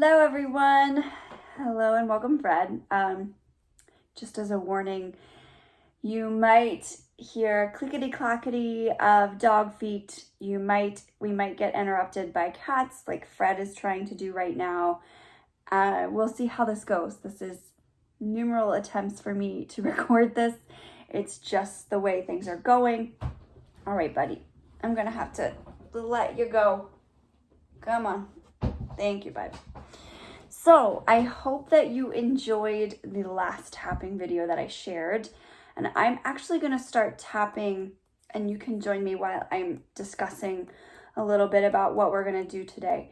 Hello everyone. Hello and welcome, Fred. Just as a warning, you might hear clickety-clackety of dog feet. We might get interrupted by cats like Fred is trying to do right now. We'll see how this goes. This is numerous attempts for me to record this. It's just the way things are going. All right, buddy. I'm gonna have to let you go. Come on. Thank you, bud. So I hope that you enjoyed the last tapping video that I shared. And I'm actually going to start tapping, and you can join me while I'm discussing a little bit about what we're going to do today.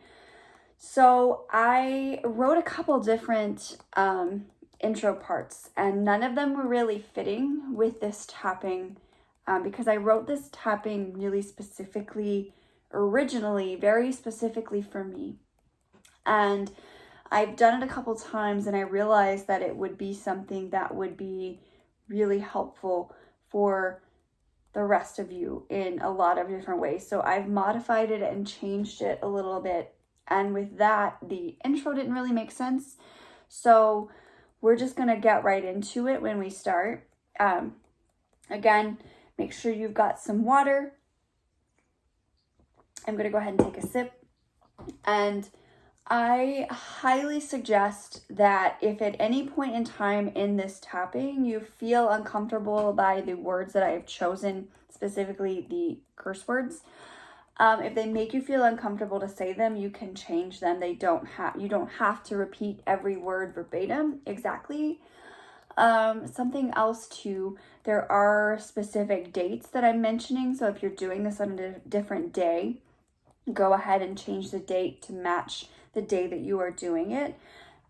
So I wrote a couple different intro parts, and none of them were really fitting with this tapping because I wrote this tapping really specifically, originally, very specifically for me. And I've done it a couple times, and I realized that it would be something that would be really helpful for the rest of you in a lot of different ways. So I've modified it and changed it a little bit. And with that, the intro didn't really make sense. So we're just going to get right into it when we start. Again, make sure you've got some water. I'm going to go ahead and take a sip. And I highly suggest that if at any point in time in this tapping you feel uncomfortable by the words that I have chosen, specifically the curse words, if they make you feel uncomfortable to say them, you can change them. You don't have to repeat every word verbatim exactly. Something else too, there are specific dates that I'm mentioning. So if you're doing this on a different day, go ahead and change the date to match the day that you are doing it,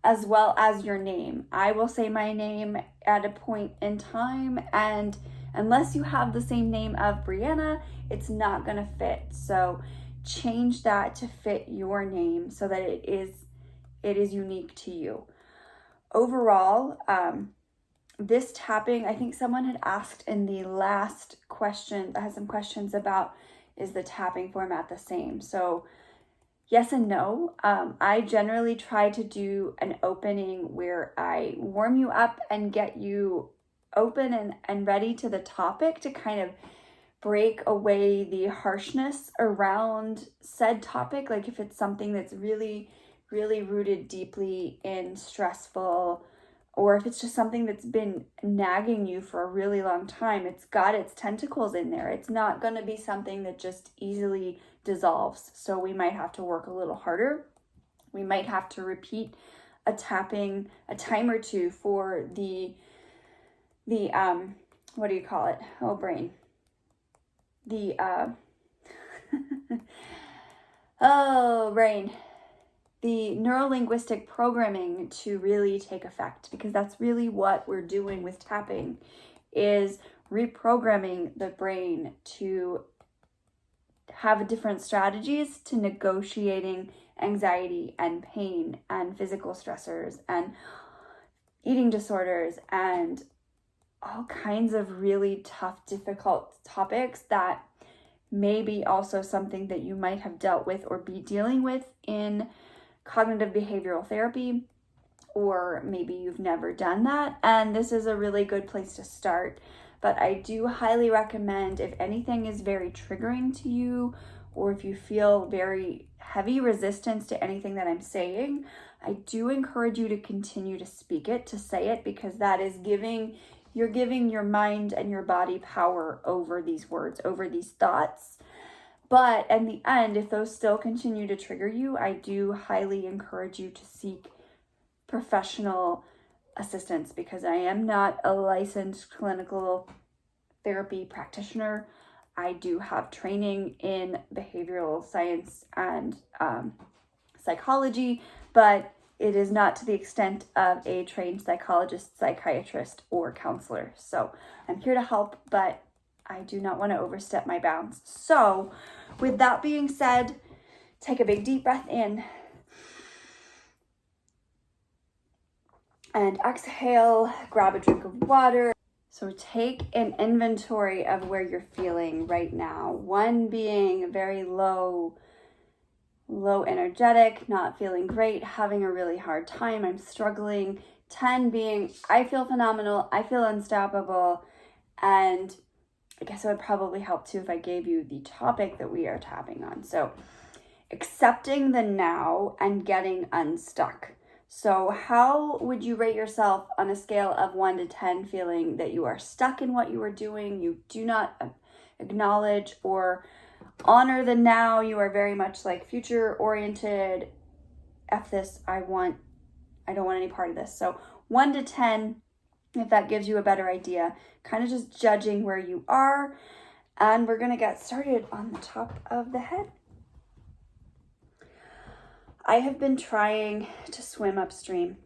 as well as your name. I will say my name at a point in time, and unless you have the same name of Brianna, it's not gonna fit. So change that to fit your name so that it is unique to you. Overall, this tapping, I think someone had asked in the last question, I had some questions about, is the tapping format the same? So yes and no. I generally try to do an opening where I warm you up and get you open and ready to the topic to kind of break away the harshness around said topic. Like if it's something that's really, really rooted deeply in stressful, or if it's just something that's been nagging you for a really long time, it's got its tentacles in there. It's not going to be something that just easily dissolves. So we might have to work a little harder. We might have to repeat a tapping a time or two for the what do you call it? Oh, brain. The brain. The neuro-linguistic programming to really take effect, because that's really what we're doing with tapping, is reprogramming the brain to have different strategies to negotiating anxiety and pain and physical stressors and eating disorders and all kinds of really tough, difficult topics that may be also something that you might have dealt with or be dealing with in cognitive behavioral therapy, or maybe you've never done that, and this is a really good place to start. But I do highly recommend, if anything is very triggering to you, or if you feel very heavy resistance to anything that I'm saying, I do encourage you to continue to speak it, to say it, because that is you're giving your mind and your body power over these words, over these thoughts. But in the end, if those still continue to trigger you, I do highly encourage you to seek professional assistance, because I am not a licensed clinical therapy practitioner. I do have training in behavioral science and psychology, but it is not to the extent of a trained psychologist, psychiatrist, or counselor. So I'm here to help, but I do not want to overstep my bounds. So with that being said, take a big deep breath in and exhale. Grab a drink of water. So take an inventory of where you're feeling right now. 1 being very low, low energetic, not feeling great, having a really hard time, I'm struggling. 10 being, I feel phenomenal, I feel unstoppable. And I guess it would probably help too if I gave you the topic that we are tapping on. So accepting the now and getting unstuck. So how would you rate yourself on a scale of 1 to 10, feeling that you are stuck in what you are doing, you do not acknowledge or honor the now, you are very much like future oriented, F this, I don't want any part of this. So 1 to 10, if that gives you a better idea, kind of just judging where you are. And we're going to get started on the top of the head. I have been trying to swim upstream.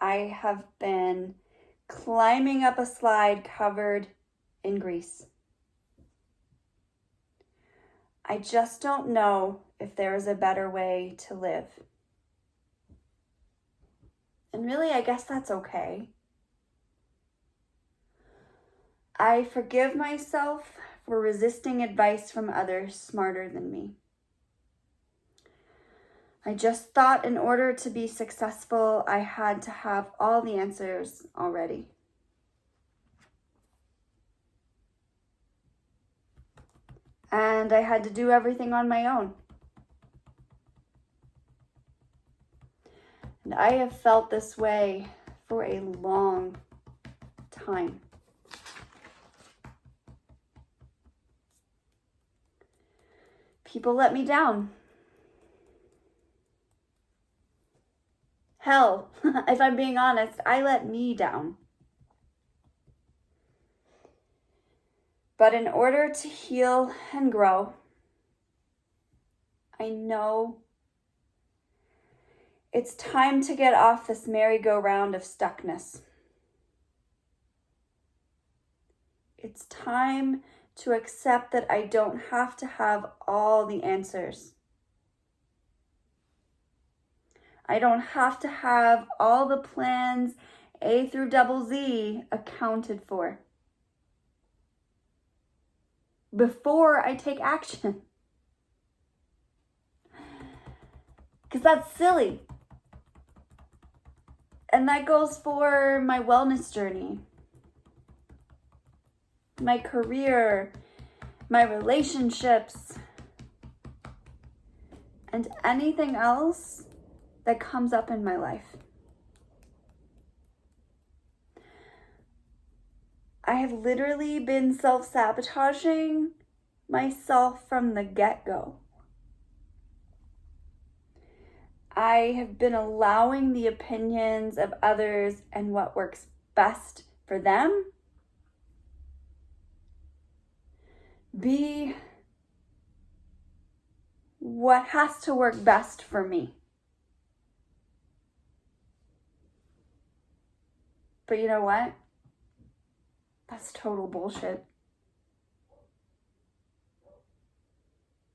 I have been climbing up a slide covered in grease. I just don't know if there is a better way to live. And really, I guess that's okay. I forgive myself for resisting advice from others smarter than me. I just thought in order to be successful, I had to have all the answers already. And I had to do everything on my own. And I have felt this way for a long time. People let me down. Hell, if I'm being honest, I let me down. But in order to heal and grow, I know it's time to get off this merry-go-round of stuckness. It's time to accept that I don't have to have all the answers. I don't have to have all the plans A through double Z accounted for before I take action. Because that's silly. And that goes for my wellness journey, my career, my relationships, and anything else that comes up in my life. I have literally been self-sabotaging myself from the get-go. I have been allowing the opinions of others and what works best for them be what has to work best for me. But you know what? That's total bullshit.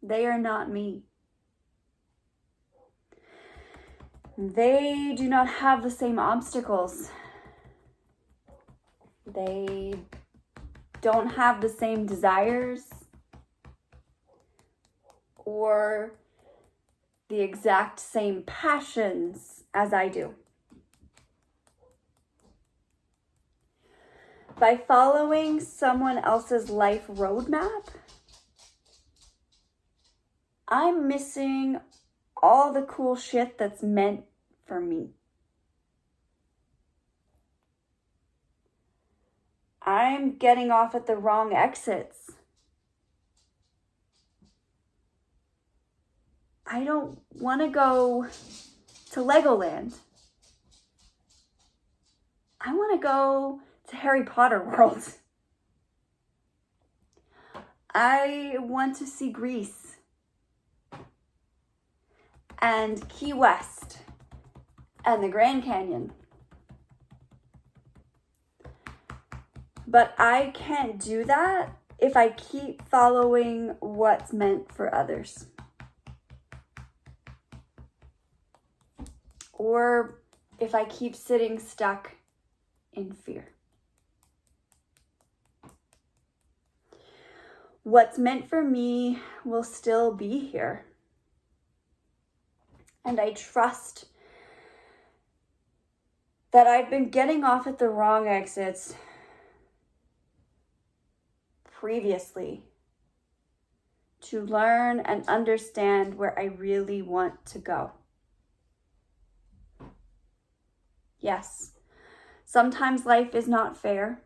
They are not me. They do not have the same obstacles. They don't have the same desires or the exact same passions as I do. By following someone else's life roadmap, I'm missing all the cool shit that's meant for me. I'm getting off at the wrong exits. I don't want to go to Legoland. I want to go to Harry Potter World. I want to see Greece and Key West and the Grand Canyon. But I can't do that if I keep following what's meant for others. Or if I keep sitting stuck in fear. What's meant for me will still be here. And I trust that I've been getting off at the wrong exits previously to learn and understand where I really want to go. Yes, sometimes life is not fair.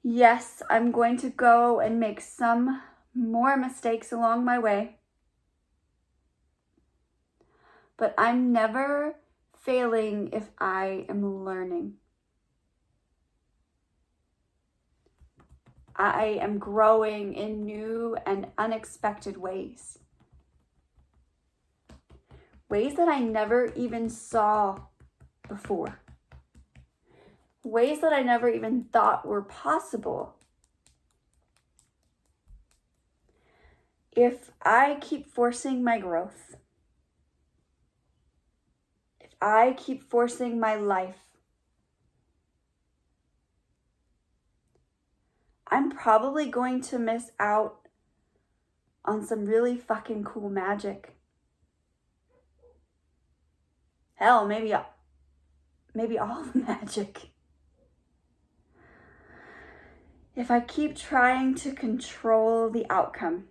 Yes, I'm going to go and make some more mistakes along my way. But I'm never failing if I am learning. I am growing in new and unexpected ways. Ways that I never even saw before. Ways that I never even thought were possible. If I keep forcing my growth, if I keep forcing my life, I'm probably going to miss out on some really fucking cool magic. Hell, maybe all the magic. If I keep trying to control the outcome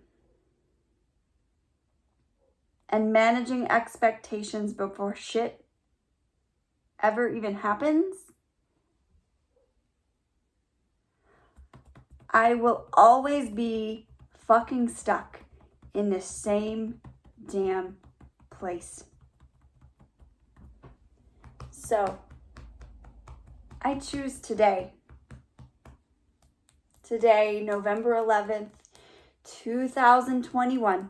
and managing expectations before shit ever even happens, I will always be fucking stuck in the same damn place. So, I choose today, November 11th, 2021,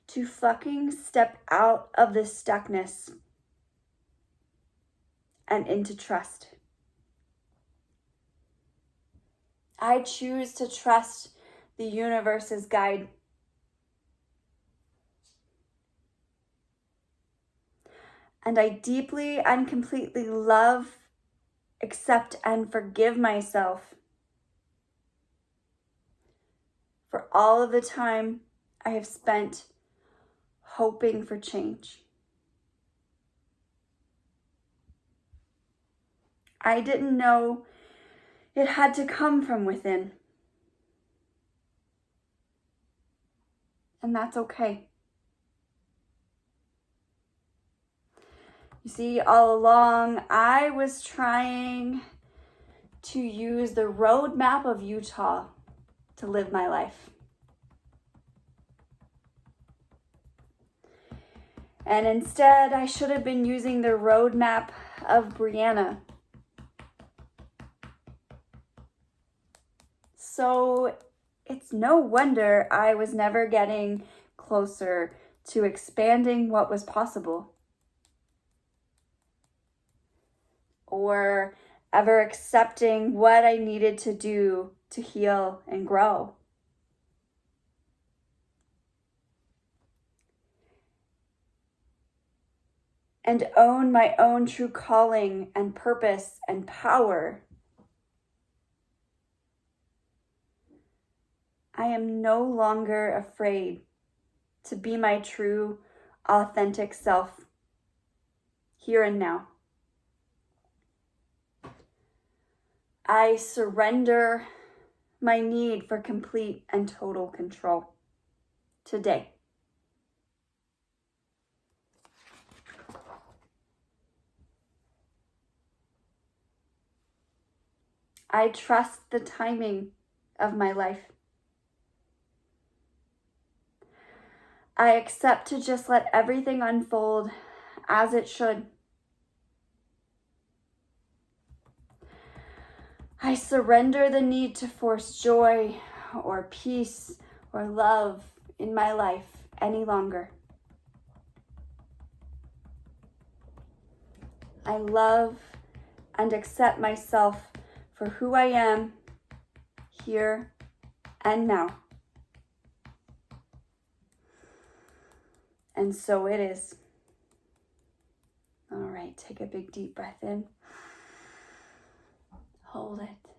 to fucking step out of the stuckness and into trust. I choose to trust the universe's guide. And I deeply and completely love, accept, and forgive myself for all of the time I have spent hoping for change. I didn't know it had to come from within. And that's okay. You see, all along, I was trying to use the roadmap of Utah to live my life. And instead, I should have been using the roadmap of Brianna. So it's no wonder I was never getting closer to expanding what was possible, or ever accepting what I needed to do to heal and grow. And own my own true calling and purpose and power. I am no longer afraid to be my true, authentic self here and now. I surrender my need for complete and total control today. I trust the timing of my life. I accept to just let everything unfold as it should. I surrender the need to force joy or peace or love in my life any longer. I love and accept myself for who I am here and now. And so it is. All right, take a big deep breath in. Hold it.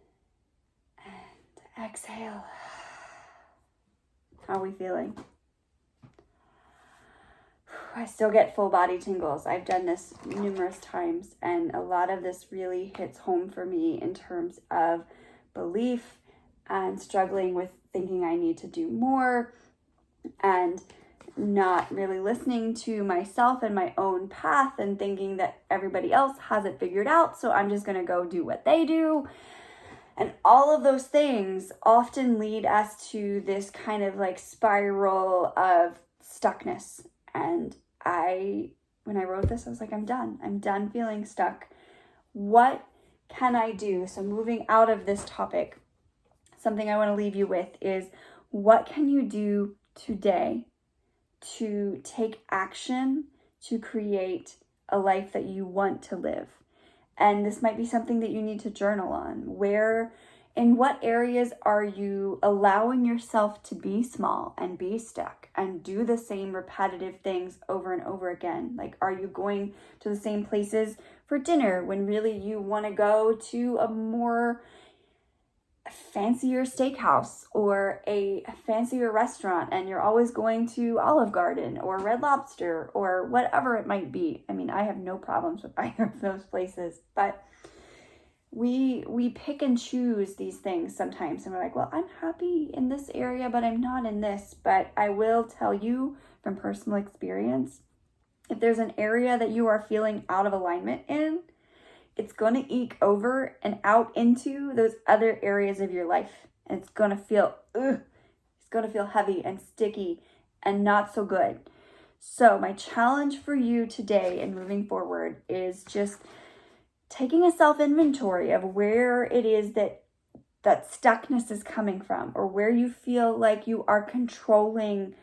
And exhale. How are we feeling? I still get full body tingles. I've done this numerous times, and a lot of this really hits home for me in terms of belief and struggling with thinking I need to do more and not really listening to myself and my own path and thinking that everybody else has it figured out, so I'm just going to go do what they do. And all of those things often lead us to this kind of like spiral of stuckness. And when I wrote this, I was like, I'm done. I'm done feeling stuck. What can I do? So moving out of this topic, something I want to leave you with is, what can you do today to take action to create a life that you want to live? And this might be something that you need to journal on. In what areas are you allowing yourself to be small and be stuck and do the same repetitive things over and over again? Like, are you going to the same places for dinner when really you want to go to a more fancier steakhouse or a fancier restaurant, and you're always going to Olive Garden or Red Lobster or whatever it might be? I mean, I have no problems with either of those places, but we pick and choose these things sometimes, and we're like, well, I'm happy in this area, but I'm not in this. But I will tell you from personal experience, if there's an area that you are feeling out of alignment in, it's going to eke over and out into those other areas of your life. And it's going to feel, it's going to feel heavy and sticky and not so good. So my challenge for you today and moving forward is just taking a self-inventory of where it is that stuckness is coming from, or where you feel like you are controlling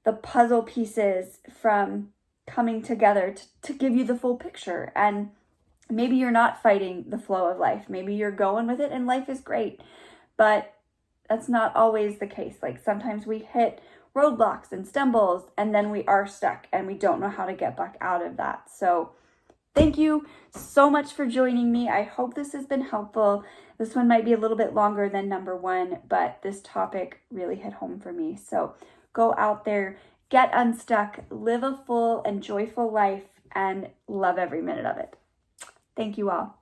the puzzle pieces from coming together to give you the full picture. And maybe you're not fighting the flow of life. Maybe you're going with it and life is great, but that's not always the case. Like, sometimes we hit roadblocks and stumbles, and then we are stuck and we don't know how to get back out of that. So thank you so much for joining me. I hope this has been helpful. This one might be a little bit longer than number one, but this topic really hit home for me. So go out there, get unstuck, live a full and joyful life, and love every minute of it. Thank you all.